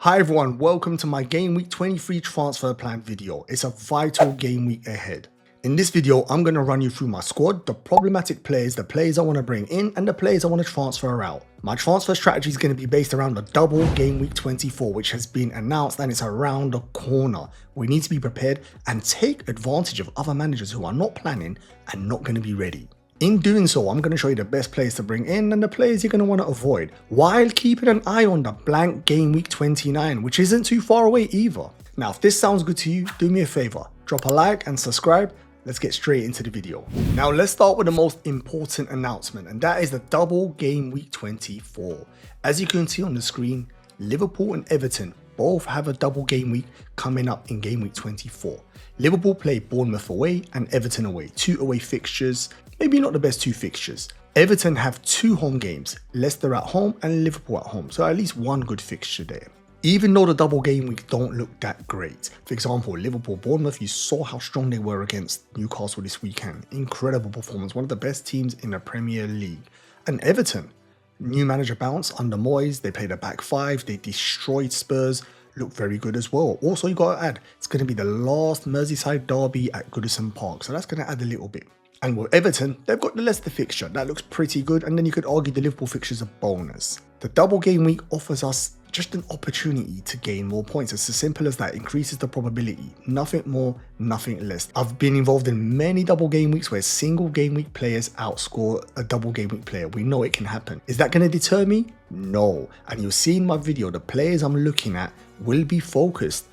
Hi everyone, welcome to my Game Week 23 transfer plan video. It's a vital game week ahead. In this video, I'm going to run you through my squad, the problematic players, the players I want to bring in, and the players I want to transfer out. My transfer strategy is going to be based around the double Game Week 24, which has been announced and it's around the corner. We need to be prepared and take advantage of other managers who are not planning and not going to be ready. In doing so, I'm going to show you the best players to bring in and the players you're going to want to avoid, while keeping an eye on the blank Game Week 29, which isn't too far away either. Now, if this sounds good to you, do me a favor, drop a like and subscribe. Let's get straight into the video. Now, let's start with the most important announcement, and that is the double Game Week 24. As you can see on the screen, Liverpool and Everton both have a double game week coming up in Game Week 24. Liverpool play Bournemouth away and Everton away, 2 away fixtures. Maybe not the best 2 fixtures. Everton have 2 home games, Leicester at home and Liverpool at home, so at least 1 good fixture there. Even though the double game week don't look that great. For example, Liverpool, Bournemouth, you saw how strong they were against Newcastle this weekend. Incredible performance, one of the best teams in the Premier League. And Everton, new manager bounce under Moyes, they played a back 5, they destroyed Spurs, look very good as well. Also, you got to add, it's going to be the last Merseyside derby at Goodison Park, so that's going to add a little bit. And with Everton, they've got the Leicester fixture, that looks pretty good, and then you could argue the Liverpool fixture is a bonus. The double game week offers us just an opportunity to gain more points. It's as simple as that, increases the probability, nothing more, nothing less. I've been involved in many double game weeks where single game week players outscore a double game week player. We know it can happen. Is that going to deter me? No. And you'll see in my video, the players I'm looking at will be focused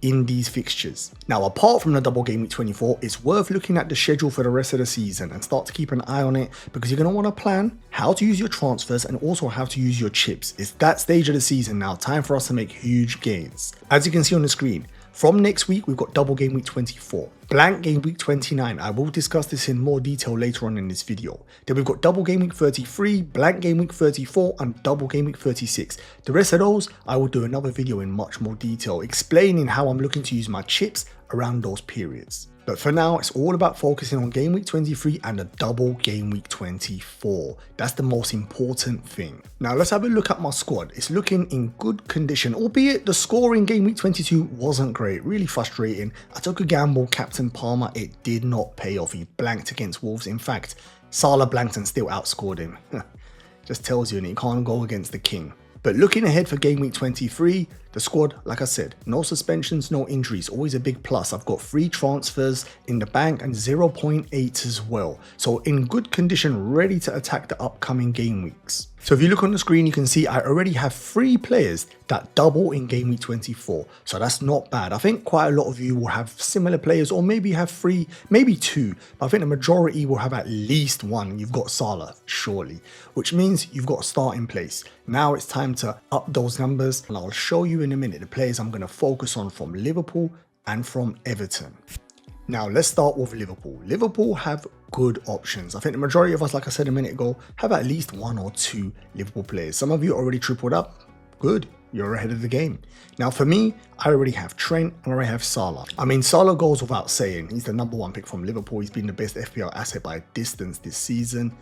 in these fixtures. Now, apart from the double game week 24, it's worth looking at the schedule for the rest of the season and start to keep an eye on it, because you're going to want to plan how to use your transfers and also how to use your chips. It's that stage of the season now, time for us to make huge gains. As you can see on the screen, from next week, we've got double game week 24, blank game week 29. I will discuss this in more detail later on in this video. Then we've got double game week 33, blank game week 34, and double game week 36. The rest of those, I will do another video in much more detail, explaining how I'm looking to use my chips around those periods. But for now, it's all about focusing on game week 23 and the double game week 24. That's the most important thing. Now let's have a look at my squad. It's looking in good condition, albeit the score in game week 22 wasn't great, really frustrating. I took a gamble, Captain Palmer, it did not pay off. He blanked against Wolves. In fact, Salah blanked and still outscored him. Just tells you, and he can't go against the king. But looking ahead for game week 23, the squad, like I said, no suspensions, no injuries, always a big plus. I've got 3 transfers in the bank and 0.8 as well. So in good condition, ready to attack the upcoming game weeks. So if you look on the screen, you can see I already have 3 players that double in game week 24. So that's not bad. I think quite a lot of you will have similar players, or maybe have 3, maybe 2. But I think the majority will have at least 1. You've got Salah, surely, which means you've got a start in place. Now it's time to up those numbers, and I'll show you in a minute the players I'm going to focus on from Liverpool and from Everton. Now let's start with Liverpool. Liverpool have good options. I think the majority of us, like I said a minute ago, have at least 1 or 2 Liverpool players. Some of you already tripled up. Good, you're ahead of the game. Now for me, I already have Trent and I already have Salah. I mean, Salah goes without saying. He's the #1 pick from Liverpool. He's been the best FPL asset by a distance this season.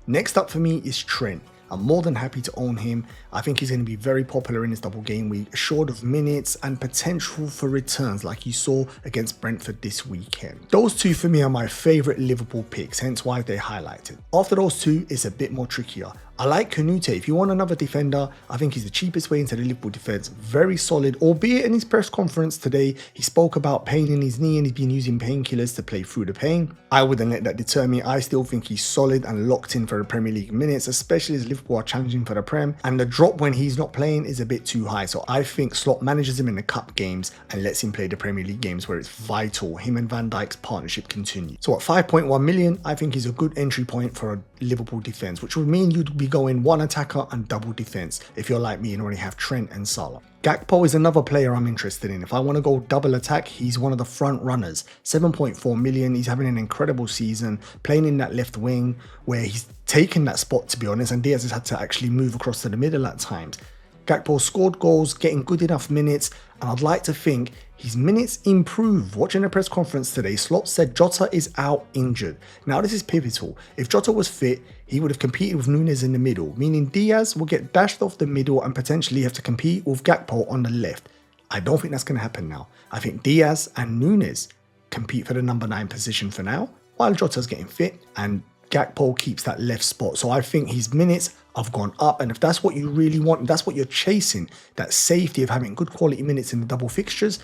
Next up for me is Trent. I'm more than happy to own him. I think he's going to be very popular in this double game week, assured of minutes and potential for returns like you saw against Brentford this weekend. Those 2 for me are my favourite Liverpool picks, hence why they're highlighted. After those 2, it's a bit more trickier. I like Canute. If you want another defender, I think he's the cheapest way into the Liverpool defence. Very solid, albeit in his press conference today, he spoke about pain in his knee and he's been using painkillers to play through the pain. I wouldn't let that deter me. I still think he's solid and locked in for the Premier League minutes, especially as Liverpool are challenging for the Prem. And the drop when he's not playing is a bit too high. So I think Slot manages him in the cup games and lets him play the Premier League games where it's vital him and Van Dijk's partnership continue. So at 5.1 million, I think he's a good entry point for a Liverpool defence, which would mean you'd be going 1 attacker and double defence if you're like me and already have Trent and Salah. Gakpo is another player I'm interested in. If I want to go double attack, he's one of the front runners. 7.4 million, he's having an incredible season, playing in that left wing where he's taken that spot, to be honest, and Diaz has had to actually move across to the middle at times. Gakpo scored goals, getting good enough minutes, and I'd like to think his minutes improve. Watching the press conference today, Slot said Jota is out injured. Now this is pivotal. If Jota was fit, he would have competed with Núñez in the middle, meaning Diaz will get dashed off the middle and potentially have to compete with Gakpo on the left. I don't think that's going to happen now. I think Diaz and Núñez compete for the number 9 position for now, while Jota's getting fit and Gakpo keeps that left spot. So I think his minutes have gone up, and if that's what you really want, that's what you're chasing, that safety of having good quality minutes in the double fixtures,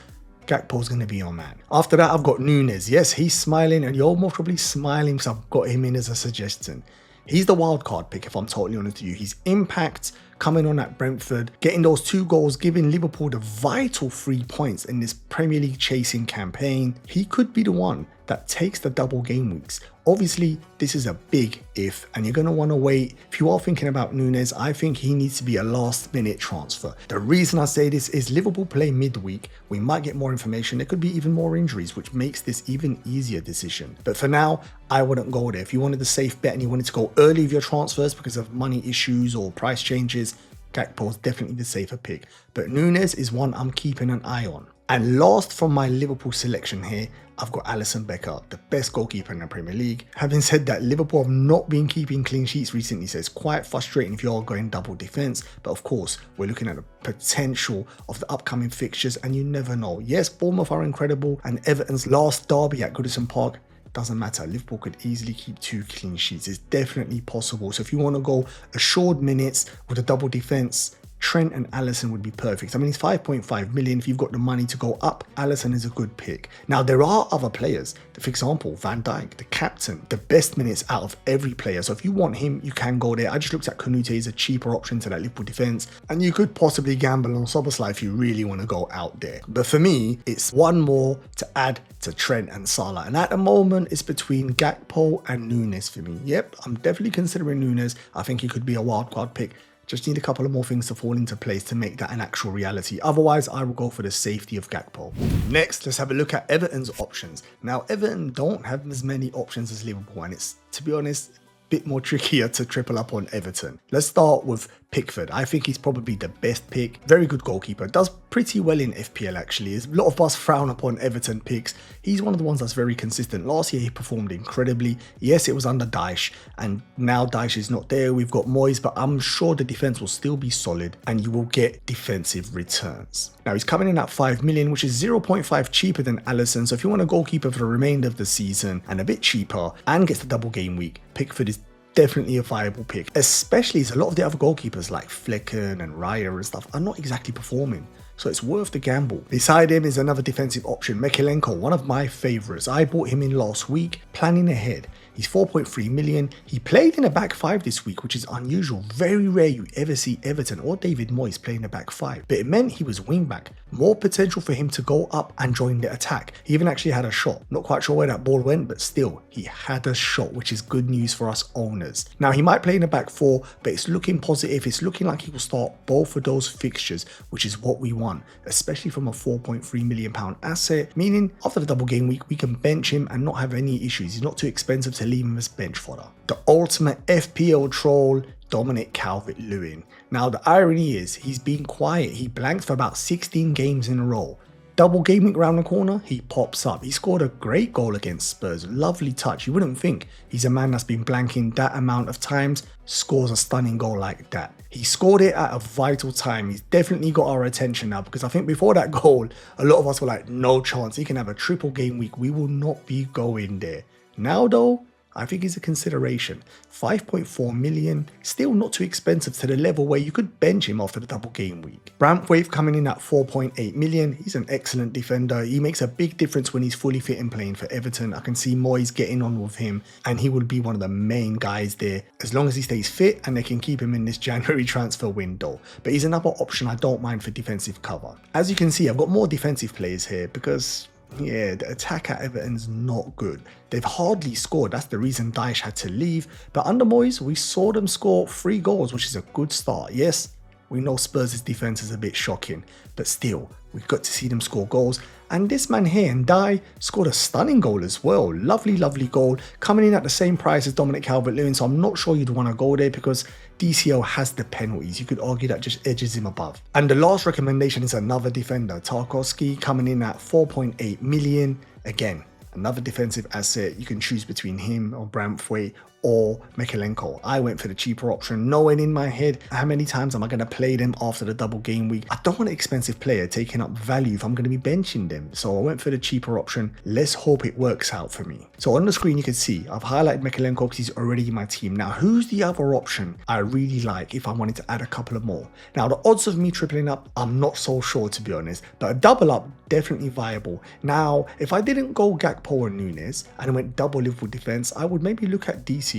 Gakpo's going to be your man. After that, I've got Núñez. Yes, he's smiling, and you're most probably smiling because I've got him in as a suggestion. He's the wild card pick, if I'm totally honest with you. His impact coming on at Brentford, getting those 2 goals, giving Liverpool the vital 3 points in this Premier League chasing campaign. He could be the one that takes the double game weeks. Obviously, this is a big if, and you're going to want to wait. If you are thinking about Núñez, I think he needs to be a last-minute transfer. The reason I say this is Liverpool play midweek. We might get more information. There could be even more injuries, which makes this even easier decision. But for now, I wouldn't go there. If you wanted a safe bet and you wanted to go early with your transfers because of money issues or price changes, Gakpo is definitely the safer pick. But Núñez is one I'm keeping an eye on. And last from my Liverpool selection here, I've got Alisson Becker, the best goalkeeper in the Premier League. Having said that, Liverpool have not been keeping clean sheets recently, so it's quite frustrating if you're going double defence. But of course, we're looking at the potential of the upcoming fixtures, and you never know. Yes, Bournemouth are incredible, and Everton's last derby at Goodison Park doesn't matter. Liverpool could easily keep 2 clean sheets. It's definitely possible. So if you want to go assured minutes with a double defence, Trent and Alisson would be perfect. I mean, it's 5.5 million. If you've got the money to go up, Alisson is a good pick. Now, there are other players. For example, Van Dijk, the captain, the best minutes out of every player. So if you want him, you can go there. I just looked at Canute as a cheaper option to that Liverpool defence. And you could possibly gamble on Szoboszlai if you really want to go out there. But for me, it's one more to add to Trent and Salah. And at the moment, it's between Gakpo and Núñez for me. Yep, I'm definitely considering Núñez. I think he could be a wildcard pick. Just need a couple of more things to fall into place to make that an actual reality. Otherwise, I will go for the safety of Gakpo. Next, let's have a look at Everton's options. Now, Everton don't have as many options as Liverpool, and it's, to be honest, a bit more trickier to triple up on Everton. Let's start with Pickford. I think he's probably the best pick. Very good goalkeeper. Does pretty well in FPL actually. A lot of us frown upon Everton picks. He's one of the ones that's very consistent. Last year he performed incredibly. Yes, it was under Dyche, and now Dyche is not there. We've got Moyes, but I'm sure the defense will still be solid and you will get defensive returns. Now he's coming in at 5 million, which is 0.5 cheaper than Alisson. So if you want a goalkeeper for the remainder of the season and a bit cheaper and gets the double game week, Pickford is definitely a viable pick, especially as a lot of the other goalkeepers like Flecken and Raya and stuff are not exactly performing. So it's worth the gamble. Beside him is another defensive option, Mykolenko, one of my favourites. I bought him in last week, planning ahead. He's 4.3 million. He played in a back 5 this week, which is unusual. Very rare you ever see Everton or David Moyes playing a back 5. But it meant he was wing back. More potential for him to go up and join the attack. He even actually had a shot. Not quite sure where that ball went, but still, he had a shot, which is good news for us owners. Now, he might play in a back 4, but it's looking positive. It's looking like he will start both of those fixtures, which is what we want, especially from a £4.3 million asset, meaning after the double game week, we can bench him and not have any issues. He's not too expensive to leave him as bench fodder. The ultimate FPL troll, Dominic Calvert-Lewin. Now the irony is he's been quiet. He blanked for about 16 games in a row. Double game week round the corner, he pops up. He scored a great goal against Spurs. Lovely touch. You wouldn't think he's a man that's been blanking that amount of times, scores a stunning goal like that. He scored it at a vital time. He's definitely got our attention now, because I think before that goal, a lot of us were like, no chance. He can have a triple game week. We will not be going there. Now though, I think it's a consideration. 5.4 million, still not too expensive to the level where you could bench him after the double game week. Brantwaite coming in at 4.8 million. He's an excellent defender. He makes a big difference when he's fully fit and playing for Everton. I can see Moyes getting on with him, and he will be one of the main guys there as long as he stays fit and they can keep him in this January transfer window. But he's another option I don't mind for defensive cover. As you can see, I've got more defensive players here because yeah, the attack at Everton's not good. They've hardly scored. That's the reason Dyche had to leave. But under Moyes, we saw them score 3 goals, which is a good start. Yes, we know Spurs' defense is a bit shocking, but still, we've got to see them score goals. And this man here, Ndiaye, scored a stunning goal as well. Lovely, lovely goal. Coming in at the same price as Dominic Calvert-Lewin, so I'm not sure you'd want to go there because DCL has the penalties. You could argue that just edges him above. And the last recommendation is another defender, Tarkowski, coming in at 4.8 million. Again, another defensive asset. You can choose between him or Braithwaite or Mykolenko. I went for the cheaper option, knowing in my head how many times am I going to play them after the double game week. I don't want an expensive player taking up value if I'm going to be benching them. So I went for the cheaper option. Let's hope it works out for me. So on the screen you can see I've highlighted Mykolenko because he's already in my team. Now who's the other option I really like if I wanted to add a couple of more? Now the odds of me tripling up, I'm not so sure to be honest, but a double up definitely viable. Now if I didn't go Gakpo or Nunes and went double Liverpool defense, I would maybe look at DCL.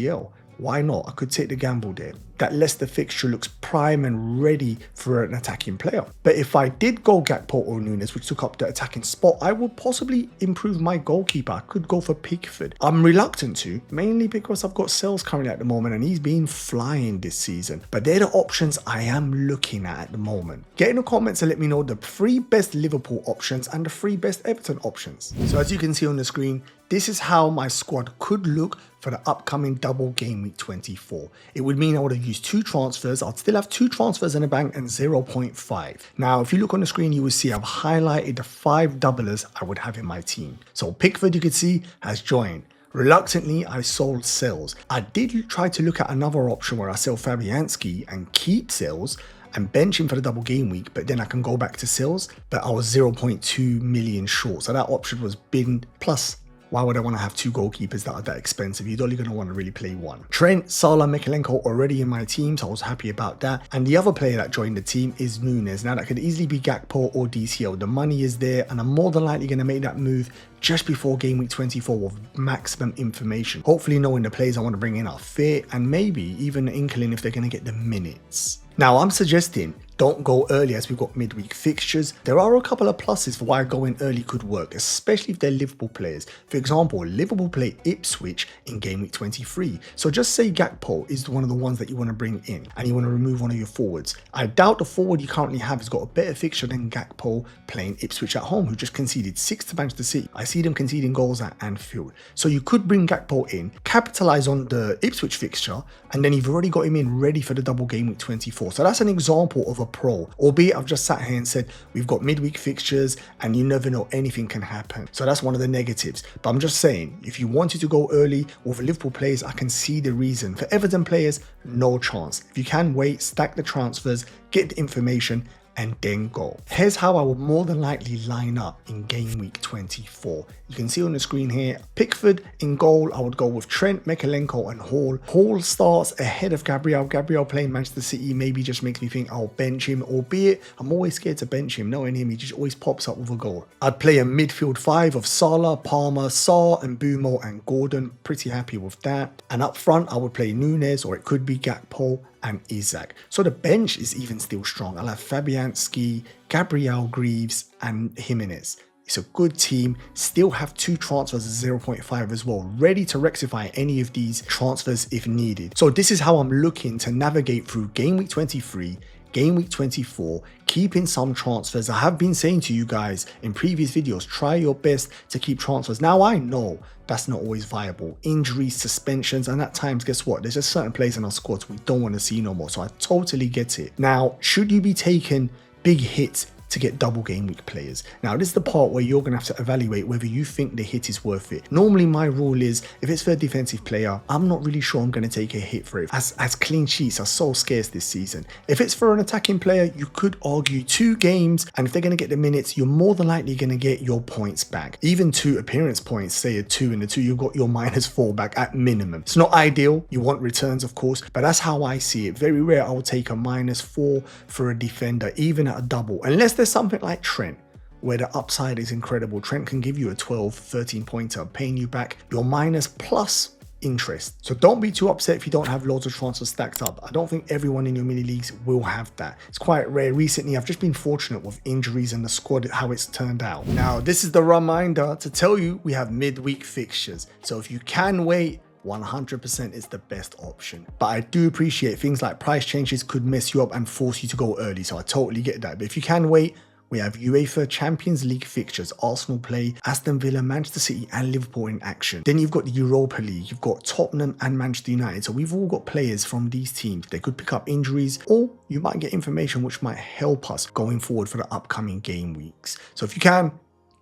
Why not? I could take the gamble there. That Leicester fixture looks prime and ready for an attacking player. But if I did go Gakpo or Nunes, which took up the attacking spot, I would possibly improve my goalkeeper. I could go for Pickford. I'm reluctant to, mainly because I've got Sales currently at the moment and he's been flying this season. But they're the options I am looking at the moment. Get in the comments and let me know the 3 best Liverpool options and the 3 best Everton options. So as you can see on the screen, this is how my squad could look for the upcoming double game week 24. It would mean I would have used 2 transfers. I'd still have 2 transfers in the bank and 0.5. Now, if you look on the screen, you will see I've highlighted the 5 doublers I would have in my team. So Pickford, you can see, has joined. Reluctantly, I sold Sales. I did try to look at another option where I sell Fabianski and keep Sales and bench him for the double game week, but then I can go back to Sales, but I was 0.2 million short. So that option was bin. Plus, why would I want to have 2 goalkeepers that are that expensive? You're only going to want to really play 1. Trent, Salah, Mykolenko already in my team, so I was happy about that. And the other player that joined the team is Nunes. Now that could easily be Gakpo or DCL. The money is there and I'm more than likely going to make that move just before game week 24 with maximum information. Hopefully knowing the players I want to bring in are fit and maybe even an inkling if they're going to get the minutes. Now I'm suggesting don't go early as we've got midweek fixtures. There are a couple of pluses for why going early could work, especially if they're Liverpool players. For example, Liverpool play Ipswich in game week 23. So just say Gakpo is one of the ones that you want to bring in and you want to remove one of your forwards. I doubt the forward you currently have has got a better fixture than Gakpo playing Ipswich at home, who just conceded 6 to Manchester City. I see them conceding goals at Anfield. So you could bring Gakpo in, capitalize on the Ipswich fixture, and then you've already got him in ready for the double game week 24. So that's an example of a pro, albeit I've just sat here and said we've got midweek fixtures and you never know, anything can happen. So that's one of the negatives. But I'm just saying, if you wanted to go early with Liverpool players, I can see the reason. For Everton players, no chance. If you can wait, stack the transfers, get the information, and then go. Here's how I would more than likely line up in game week 24. You can see on the screen here, Pickford in goal, I would go with Trent, Mykolenko and Hall. Hall starts ahead of Gabriel. Gabriel playing Manchester City maybe just makes me think I'll bench him, albeit I'm always scared to bench him. Knowing him, he just always pops up with a goal. I'd play a midfield 5 of Salah, Palmer, Sarr and Bumo and Gordon. Pretty happy with that. And up front, I would play Nunes, or it could be Gakpo and Isaac. So the bench is even still strong. I'll have Fabianski, Gabriel, Greaves and Jimenez. It's a good team. Still have 2 transfers at 0.5 as well, ready to rectify any of these transfers if needed. So this is how I'm looking to navigate through game week 23, game week 24, keeping some transfers. I have been saying to you guys in previous videos, try your best to keep transfers. Now I know that's not always viable. Injuries, suspensions, and at times, guess what? There's just certain players in our squads we don't want to see no more. So I totally get it. Now, should you be taking big hits to get double game week players? Now this is the part where you're gonna have to evaluate whether you think the hit is worth it. Normally my rule is if it's for a defensive player, I'm not really sure I'm gonna take a hit for it, as clean sheets are so scarce this season. If it's for an attacking player, you could argue 2 games, and if they're gonna get the minutes, you're more than likely gonna get your points back. Even 2 appearance points, say a 2 and a 2, you've got your -4 back at minimum. It's not ideal, you want returns of course, but that's how I see it. Very rare I will take a -4 for a defender, even at a double, unless there's something like Trent where the upside is incredible. Trent can give you a 12-13 pointer, paying you back your minus plus interest. So don't be too upset if you don't have loads of transfers stacked up. I don't think everyone in your mini leagues will have that. It's quite rare. Recently I've just been fortunate with injuries and the squad, how it's turned out. Now this is the reminder to tell you we have midweek fixtures, so if you can wait, 100% is the best option. But I do appreciate things like price changes could mess you up and force you to go early, so I totally get that. But if you can wait, we have UEFA Champions League fixtures. Arsenal play Aston Villa, Manchester City and Liverpool in action. Then you've got the Europa League, you've got Tottenham and Manchester United. So we've all got players from these teams. They could pick up injuries, or you might get information which might help us going forward for the upcoming game weeks. So if you can,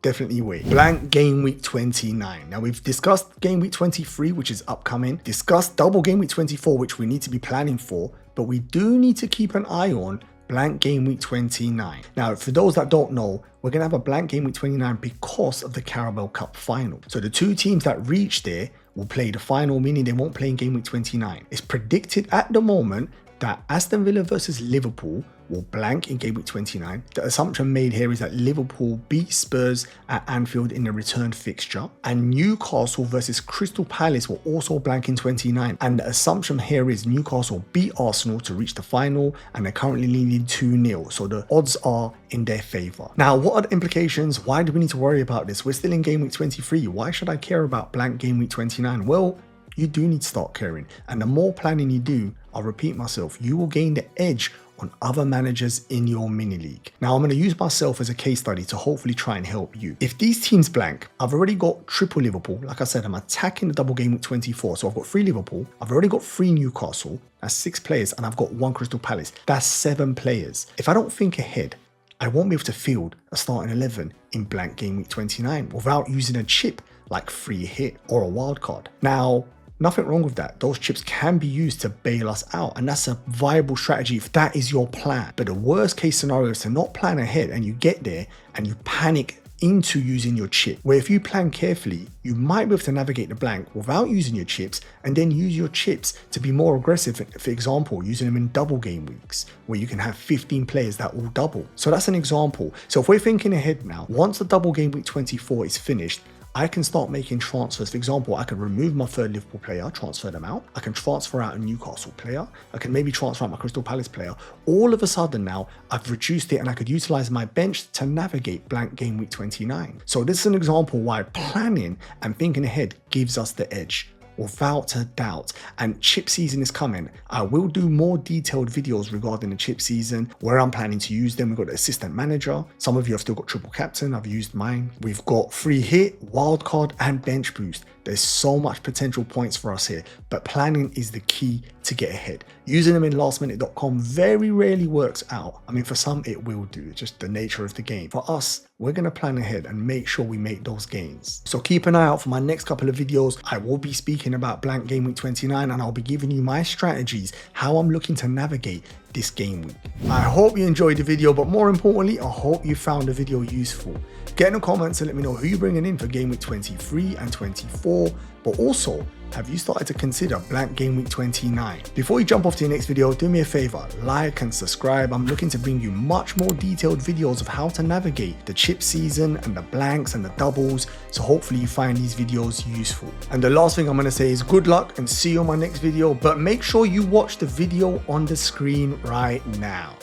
definitely wait. Blank game week 29. Now we've discussed game week 23, which is upcoming, discussed double game week 24, which we need to be planning for, but we do need to keep an eye on blank game week 29. Now, for those that don't know, we're going to have a blank game week 29 because of the Carabao Cup final. So the two teams that reach there will play the final, meaning they won't play in game week 29. It's predicted at the moment that Aston Villa versus Liverpool will blank in game week 29. The assumption made here is that Liverpool beat Spurs at Anfield in the return fixture, and Newcastle versus Crystal Palace will also blank in 29. And the assumption here is Newcastle beat Arsenal to reach the final, and they're currently leading 2-0. So the odds are in their favour. Now, what are the implications? Why do we need to worry about this? We're still in game week 23. Why should I care about blank game week 29? Well, you do need to start caring. And the more planning you do, I'll repeat myself, you will gain the edge on other managers in your mini league. Now I'm going to use myself as a case study to hopefully try and help you. If these teams blank, I've already got triple Liverpool. Like I said, I'm attacking the double game week 24. So I've got 3 Liverpool. I've already got 3 Newcastle. That's 6 players. And I've got 1 Crystal Palace. That's 7 players. If I don't think ahead, I won't be able to field a starting 11 in blank game week 29 without using a chip like free hit or a wild card. Now, nothing wrong with that. Those chips can be used to bail us out, and that's a viable strategy if that is your plan. But the worst case scenario is to not plan ahead and you get there and you panic into using your chip, where if you plan carefully, you might be able to navigate the blank without using your chips, and then use your chips to be more aggressive. For example, using them in double game weeks where you can have 15 players that will double. So that's an example. So if we're thinking ahead now, once the double game week 24 is finished, I can start making transfers. For example, I can remove my 3rd Liverpool player, transfer them out. I can transfer out a Newcastle player. I can maybe transfer out my Crystal Palace player. All of a sudden now, I've reduced it and I could utilize my bench to navigate blank game week 29. So this is an example why planning and thinking ahead gives us the edge, without a doubt. And chip season is coming. I will do more detailed videos regarding the chip season, where I'm planning to use them. We've got the assistant manager. Some of you have still got triple captain. I've used mine. We've got free hit, wild card and bench boost. There's so much potential points for us here, but planning is the key to get ahead. Using them in lastminute.com very rarely works out. I mean, for some it will do. It's just the nature of the game. For us, we're going to plan ahead and make sure we make those gains. So keep an eye out for my next couple of videos. I will be speaking about blank game week 29, and I'll be giving you my strategies, how I'm looking to navigate this game week. I hope you enjoyed the video, but more importantly, I hope you found the video useful. Get in the comments and let me know who you're bringing in for game week 23 and 24, but also, have you started to consider blank game week 29? Before you jump off to the next video, do me a favor, like and subscribe. I'm looking to bring you much more detailed videos of how to navigate the chip season and the blanks and the doubles, so hopefully you find these videos useful. And the last thing I'm going to say is good luck and see you on my next video, but make sure you watch the video on the screen right now.